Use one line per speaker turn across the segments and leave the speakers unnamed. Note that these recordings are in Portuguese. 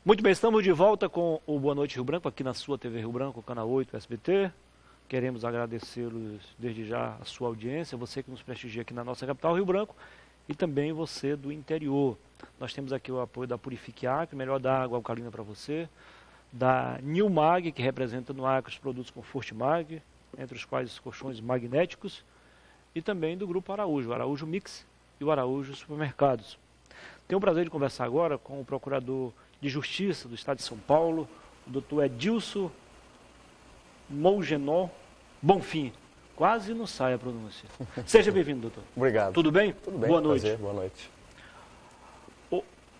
Muito bem, estamos de volta com o Boa Noite Rio Branco, aqui na sua TV Rio Branco, canal 8 SBT. Queremos agradecê-los desde já a sua audiência, você que nos prestigia aqui na nossa capital, Rio Branco, e também você do interior. Nós temos aqui o apoio da Purifique Acre, melhor da água alcalina para você, da Nilmag, que representa no Acre os produtos Confortmag, entre os quais os colchões magnéticos, e também do Grupo Araújo, o Araújo Mix e o Araújo Supermercados. Tenho o prazer de conversar agora com o Procurador de Justiça do Estado de São Paulo, o doutor Edilson Mougenot Bonfim. Quase não sai a pronúncia. Seja bem-vindo, doutor.
Obrigado.
Tudo bem?
Tudo bem.
Boa noite.
Prazer. Boa noite.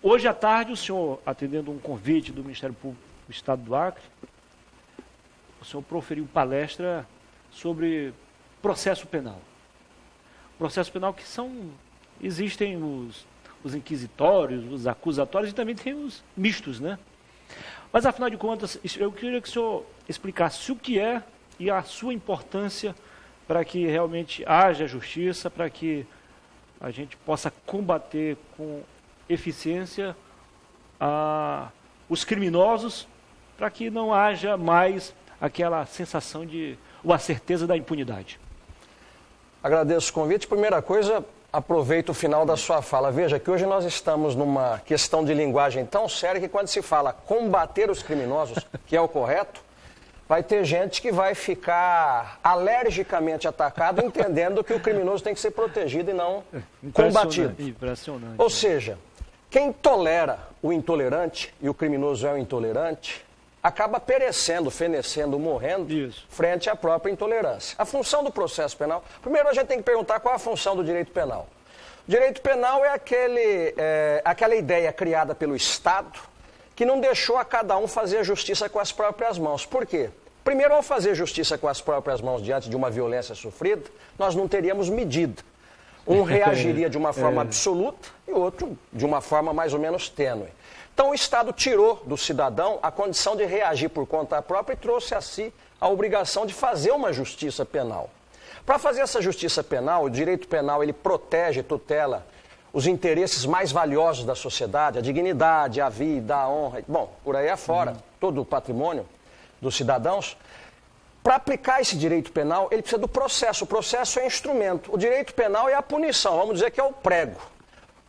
Hoje à tarde, o senhor, atendendo um convite do Ministério Público do Estado do Acre, o senhor proferiu palestra sobre processo penal. Processo penal que existem os inquisitórios, os acusatórios e também tem os mistos, né? Mas, afinal de contas, eu queria que o senhor explicasse o que é e a sua importância para que realmente haja justiça, para que a gente possa combater com eficiência os criminosos, para que não haja mais aquela sensação ou a certeza da impunidade.
Agradeço o convite. Primeira coisa, aproveito o final da sua fala. Veja que hoje nós estamos numa questão de linguagem tão séria que quando se fala combater os criminosos, que é o correto, vai ter gente que vai ficar alergicamente atacado, entendendo que o criminoso tem que ser protegido e não combatido.
Impressionante.
Ou seja, quem tolera o intolerante, e o criminoso é o intolerante, acaba perecendo, fenecendo, morrendo frente à própria intolerância. A função do processo penal... Primeiro a gente tem que perguntar qual é a função do direito penal. O direito penal é aquela ideia criada pelo Estado que não deixou a cada um fazer a justiça com as próprias mãos. Por quê? Primeiro, ao fazer justiça com as próprias mãos diante de uma violência sofrida, nós não teríamos medida. Um reagiria de uma forma absoluta e outro de uma forma mais ou menos tênue. Então o Estado tirou do cidadão a condição de reagir por conta própria e trouxe a si a obrigação de fazer uma justiça penal. Para fazer essa justiça penal, o direito penal ele protege, tutela os interesses mais valiosos da sociedade, a dignidade, a vida, a honra, bom, por aí afora, todo o patrimônio dos cidadãos. Para aplicar esse direito penal, ele precisa do processo. O processo é instrumento. O direito penal é a punição, vamos dizer que é o prego.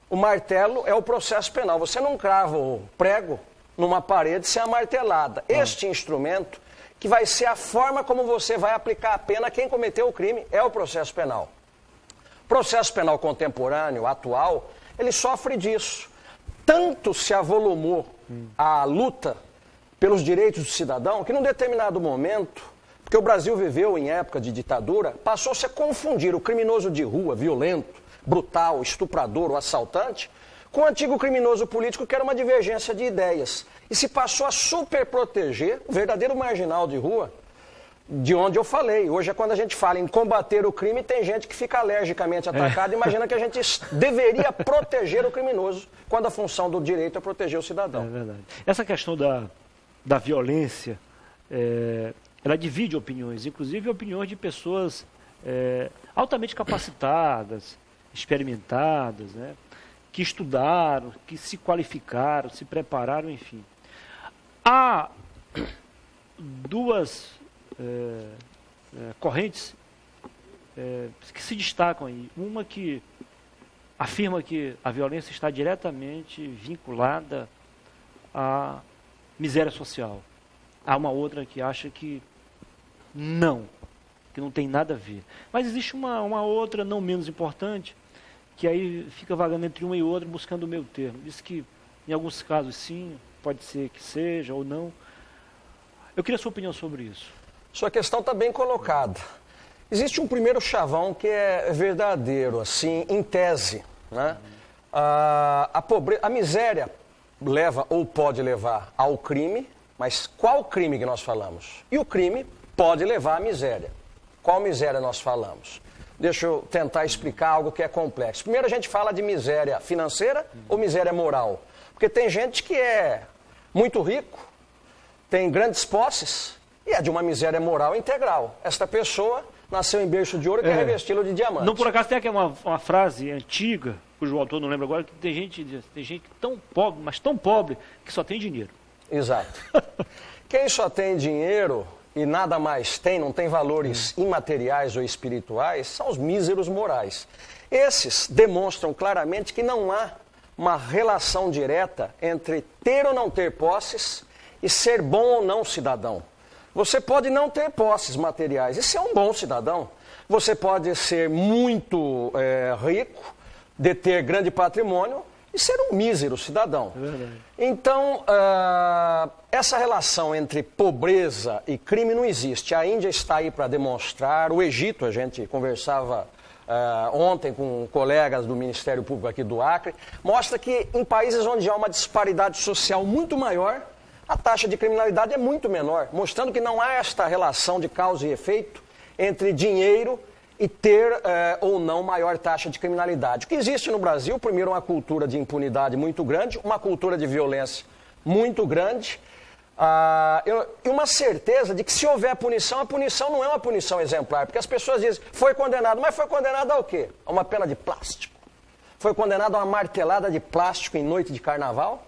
O martelo é o processo penal. Você não crava o prego numa parede sem a martelada. Este instrumento, que vai ser a forma como você vai aplicar a pena a quem cometeu o crime, é o processo penal. O processo penal contemporâneo, atual, ele sofre disso. Tanto se avolumou a luta pelos direitos do cidadão, que num determinado momento, porque o Brasil viveu em época de ditadura, passou-se a confundir o criminoso de rua, violento, brutal, estuprador ou assaltante, com o antigo criminoso político, que era uma divergência de ideias. E se passou a superproteger o verdadeiro marginal de rua, de onde eu falei. Hoje é quando a gente fala em combater o crime, tem gente que fica alergicamente atacada. Imagina que a gente deveria proteger o criminoso, quando a função do direito é proteger o cidadão.
É verdade. Essa questão da violência, ela divide opiniões, inclusive opiniões de pessoas altamente capacitadas, experimentadas, né, que estudaram, que se qualificaram, se prepararam, enfim. Há duas correntes que se destacam aí. Uma que afirma que a violência está diretamente vinculada à miséria social. Há uma outra que acha que não tem nada a ver. Mas existe uma outra, não menos importante, que aí fica vagando entre uma e outra, buscando o meio termo. Diz que, em alguns casos, sim, pode ser que seja ou não. Eu queria a sua opinião sobre isso.
Sua questão está bem colocada. Existe um primeiro chavão que é verdadeiro, assim, em tese, né? A miséria leva ou pode levar ao crime, mas qual crime que nós falamos? E o crime pode levar à miséria. Qual miséria nós falamos? Deixa eu tentar explicar algo que é complexo. Primeiro a gente fala de miséria financeira ou miséria moral. Porque tem gente que é muito rico, tem grandes posses e é de uma miséria moral integral. Esta pessoa nasceu em berço de ouro e quer revesti-lo de diamante.
Não, por acaso tem aqui uma frase antiga, cujo autor não lembro agora, que tem gente tão pobre, mas tão pobre, que só tem dinheiro.
Exato. Quem só tem dinheiro e nada mais tem, não tem valores imateriais ou espirituais, são os míseros morais. Esses demonstram claramente que não há uma relação direta entre ter ou não ter posses e ser bom ou não cidadão. Você pode não ter posses materiais e ser um bom cidadão. Você pode ser muito rico, deter grande patrimônio e ser um mísero cidadão. É verdade. Então, essa relação entre pobreza e crime não existe. A Índia está aí para demonstrar, o Egito, a gente conversava ontem com colegas do Ministério Público aqui do Acre, mostra que em países onde há uma disparidade social muito maior, a taxa de criminalidade é muito menor, mostrando que não há esta relação de causa e efeito entre dinheiro e ter ou não maior taxa de criminalidade. O que existe no Brasil, primeiro, uma cultura de impunidade muito grande, uma cultura de violência muito grande, e uma certeza de que se houver punição, a punição não é uma punição exemplar, porque as pessoas dizem, foi condenado, mas foi condenado ao quê? A uma pena de plástico. Foi condenado a uma martelada de plástico em noite de carnaval?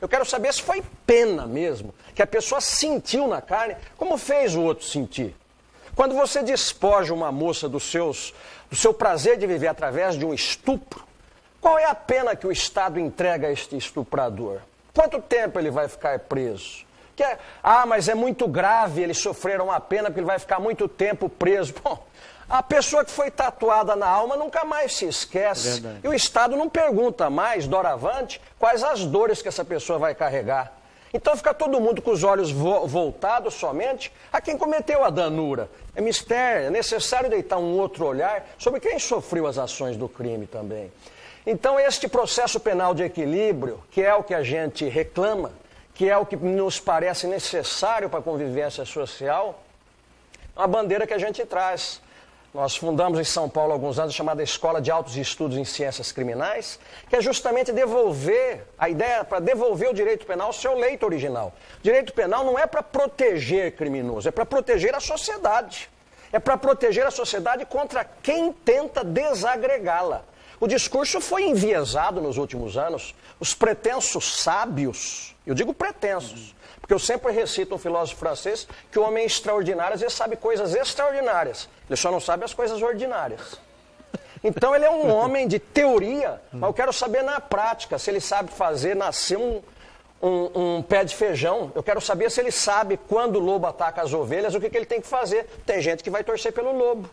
Eu quero saber se foi pena mesmo, que a pessoa sentiu na carne, como fez o outro sentir. Quando você despoja uma moça do seu prazer de viver através de um estupro, qual é a pena que o Estado entrega a este estuprador? Quanto tempo ele vai ficar preso? Mas é muito grave, eles sofreram uma pena porque ele vai ficar muito tempo preso. Bom, a pessoa que foi tatuada na alma nunca mais se esquece. Verdade. E o Estado não pergunta mais, doravante, quais as dores que essa pessoa vai carregar. Então fica todo mundo com os olhos voltados somente a quem cometeu a danura. É necessário deitar um outro olhar sobre quem sofreu as ações do crime também. Então este processo penal de equilíbrio, que é o que a gente reclama, que é o que nos parece necessário para a convivência social, é uma bandeira que a gente traz. Nós fundamos em São Paulo há alguns anos a chamada Escola de Altos Estudos em Ciências Criminais, que é justamente a ideia para devolver o direito penal ao seu leito original. O direito penal não é para proteger criminoso, é para proteger a sociedade. É para proteger a sociedade contra quem tenta desagregá-la. O discurso foi enviesado nos últimos anos. Os pretensos sábios, eu digo pretensos, porque eu sempre recito um filósofo francês que o homem é extraordinário, às vezes sabe coisas extraordinárias, ele só não sabe as coisas ordinárias. Então ele é um homem de teoria, mas eu quero saber na prática, se ele sabe fazer nascer um pé de feijão. Eu quero saber se ele sabe quando o lobo ataca as ovelhas, o que ele tem que fazer. Tem gente que vai torcer pelo lobo.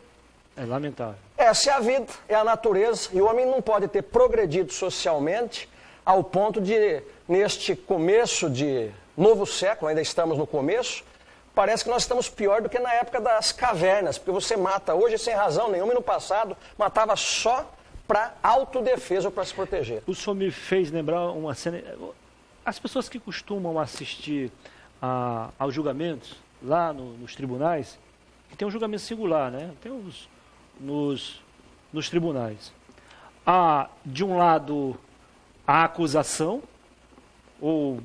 É lamentável.
Essa é a vida, é a natureza, e o homem não pode ter progredido socialmente ao ponto de, neste começo de novo século, ainda estamos no começo, parece que nós estamos pior do que na época das cavernas, porque você mata hoje sem razão nenhuma e no passado matava só para autodefesa ou para se proteger.
O senhor me fez lembrar uma cena. As pessoas que costumam assistir aos julgamentos lá nos tribunais, que tem um julgamento singular, né? Tem nos tribunais. Há, de um lado, a acusação, ou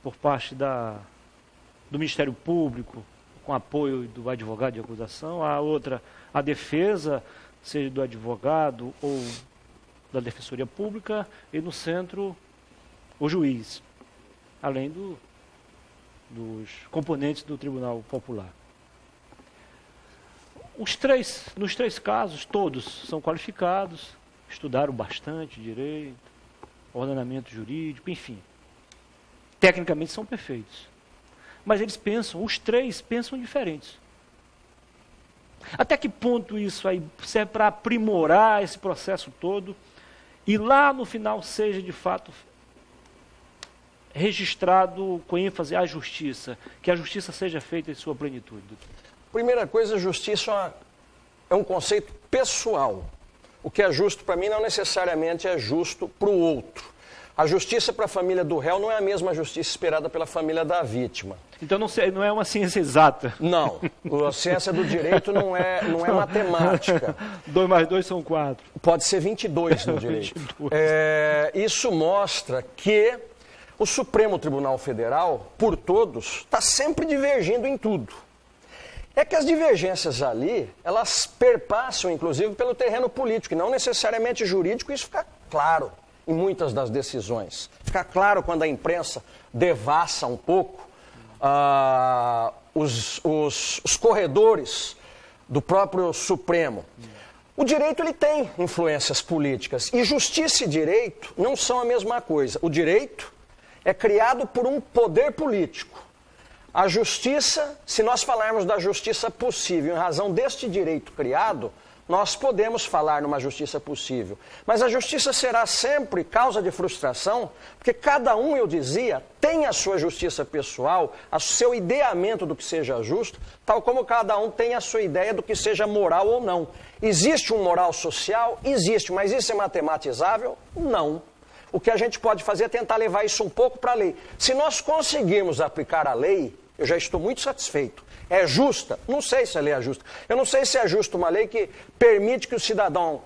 por parte do Ministério Público, com apoio do advogado de acusação, a outra, a defesa, seja do advogado ou da Defensoria Pública, e no centro, o juiz, além dos componentes do Tribunal Popular. Nos três casos, todos são qualificados, estudaram bastante direito, ordenamento jurídico, enfim. Tecnicamente são perfeitos. Mas os três pensam diferentes. Até que ponto isso aí serve para aprimorar esse processo todo e lá no final seja de fato registrado com ênfase à justiça, que a justiça seja feita em sua plenitude?
Primeira coisa, justiça é um conceito pessoal. O que é justo para mim não necessariamente é justo para o outro. A justiça para a família do réu não é a mesma justiça esperada pela família da vítima.
Então não é uma ciência exata.
Não, a ciência do direito não é matemática.
2 mais 2 são 4.
Pode ser 22 no direito. 22. Isso mostra que o Supremo Tribunal Federal, por todos, está sempre divergindo em tudo. É que as divergências ali, elas perpassam, inclusive, pelo terreno político, e não necessariamente jurídico, isso fica claro. em muitas das decisões. Fica claro quando a imprensa devassa um pouco os corredores do próprio Supremo. O direito ele tem influências políticas e justiça e direito não são a mesma coisa. O direito é criado por um poder político. A justiça, se nós falarmos da justiça possível em razão deste direito criado, nós podemos falar numa justiça possível. Mas a justiça será sempre causa de frustração, porque cada um, eu dizia, tem a sua justiça pessoal, o seu ideamento do que seja justo, tal como cada um tem a sua ideia do que seja moral ou não. Existe um moral social? Existe, mas isso é matematizável? Não. O que a gente pode fazer é tentar levar isso um pouco para a lei. Se nós conseguirmos aplicar a lei, eu já estou muito satisfeito. É justa? Não sei se a lei é justa. Eu não sei se é justa uma lei que permite que o cidadão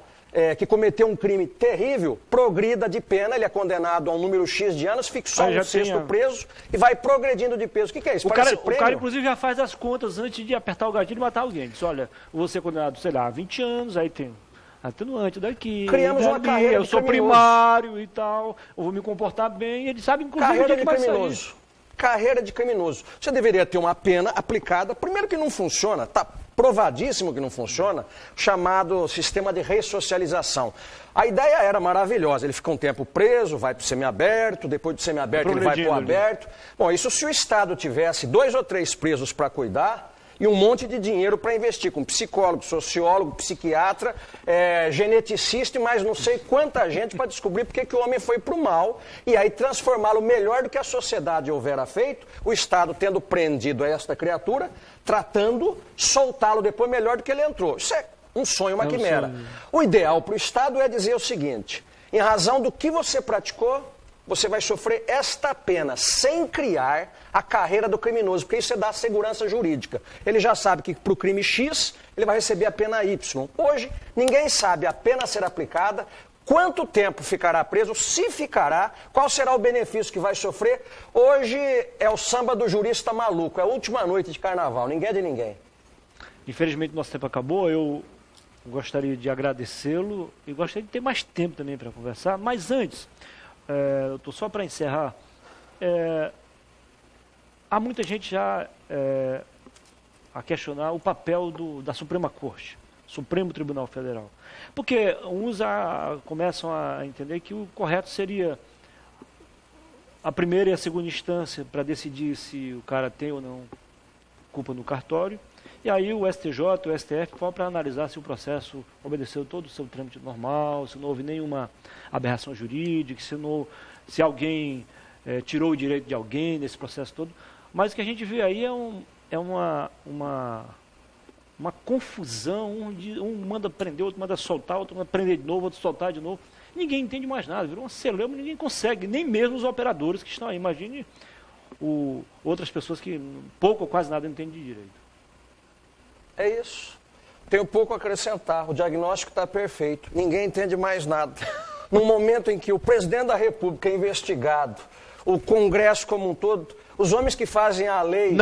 que cometeu um crime terrível progrida de pena, ele é condenado a um número X de anos, fica só um sexto preso e vai progredindo de peso. O que é isso?
O cara, inclusive, já faz as contas antes de apertar o gatilho e matar alguém. Diz, olha, eu vou ser condenado, sei lá, 20 anos, aí tem atenuante daqui.
Criamos uma carreira
eu sou primário e tal, eu vou me comportar bem. Ele sabe, inclusive,
carreira de criminoso. Carreira de criminoso. Você deveria ter uma pena aplicada, primeiro que não funciona, está provadíssimo que não funciona, chamado sistema de ressocialização. A ideia era maravilhosa, ele fica um tempo preso, vai para o semiaberto, depois do semiaberto ele vai para o aberto. Bom, isso se o Estado tivesse 2 ou 3 presos para cuidar, e um monte de dinheiro para investir com psicólogo, sociólogo, psiquiatra, geneticista e mais não sei quanta gente para descobrir porque que o homem foi para o mal e aí transformá-lo melhor do que a sociedade houvera feito, o Estado tendo prendido esta criatura, tratando, soltá-lo depois melhor do que ele entrou. Isso é um sonho, uma quimera. O ideal para o Estado é dizer o seguinte, em razão do que você praticou, você vai sofrer esta pena sem criar a carreira do criminoso, porque isso é dar segurança jurídica. Ele já sabe que para o crime X, ele vai receber a pena Y. Hoje, ninguém sabe a pena a ser aplicada, quanto tempo ficará preso, se ficará, qual será o benefício que vai sofrer. Hoje é o samba do jurista maluco, é a última noite de carnaval, ninguém é de ninguém.
Infelizmente, nosso tempo acabou, eu gostaria de agradecê-lo e gostaria de ter mais tempo também para conversar, mas antes... doutor, só para encerrar, há muita gente já a questionar o papel da Suprema Corte, Supremo Tribunal Federal. Porque uns começam a entender que o correto seria a primeira e a segunda instância para decidir se o cara tem ou não culpa no cartório, e aí o STJ, o STF, vão para analisar se o processo obedeceu todo o seu trâmite normal, se não houve nenhuma aberração jurídica, se alguém tirou o direito de alguém nesse processo todo. Mas o que a gente vê aí é uma confusão, um manda prender, outro manda soltar, outro manda prender de novo, outro soltar de novo. Ninguém entende mais nada, virou uma celeuma, ninguém consegue, nem mesmo os operadores que estão aí. Imagine outras pessoas que pouco ou quase nada entendem de direito.
É isso. Tenho pouco a acrescentar. O diagnóstico está perfeito. Ninguém entende mais nada. No momento em que o presidente da República é investigado, o Congresso como um todo, os homens que fazem a lei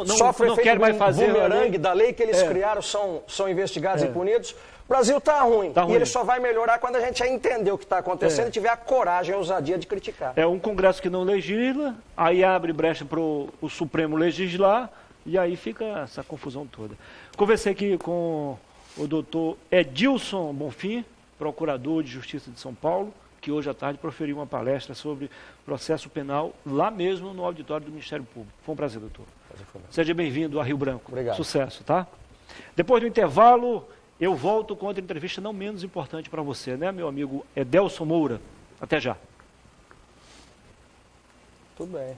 sofrem efeito bumerangue da lei que eles criaram, são investigados e punidos. O Brasil está ruim. E ele só vai melhorar quando a gente entender o que está acontecendo e tiver a coragem e a ousadia de criticar.
É um Congresso que não legisla, aí abre brecha para o Supremo legislar, e aí fica essa confusão toda. Conversei aqui com o doutor Edilson Bonfim, procurador de Justiça de São Paulo, que hoje à tarde proferiu uma palestra sobre processo penal lá mesmo no auditório do Ministério Público. Foi um prazer, doutor. Seja bem-vindo a Rio Branco.
Obrigado.
Sucesso, tá? Depois do intervalo, eu volto com outra entrevista não menos importante para você, né, meu amigo Edelson Moura. Até já.
Tudo bem.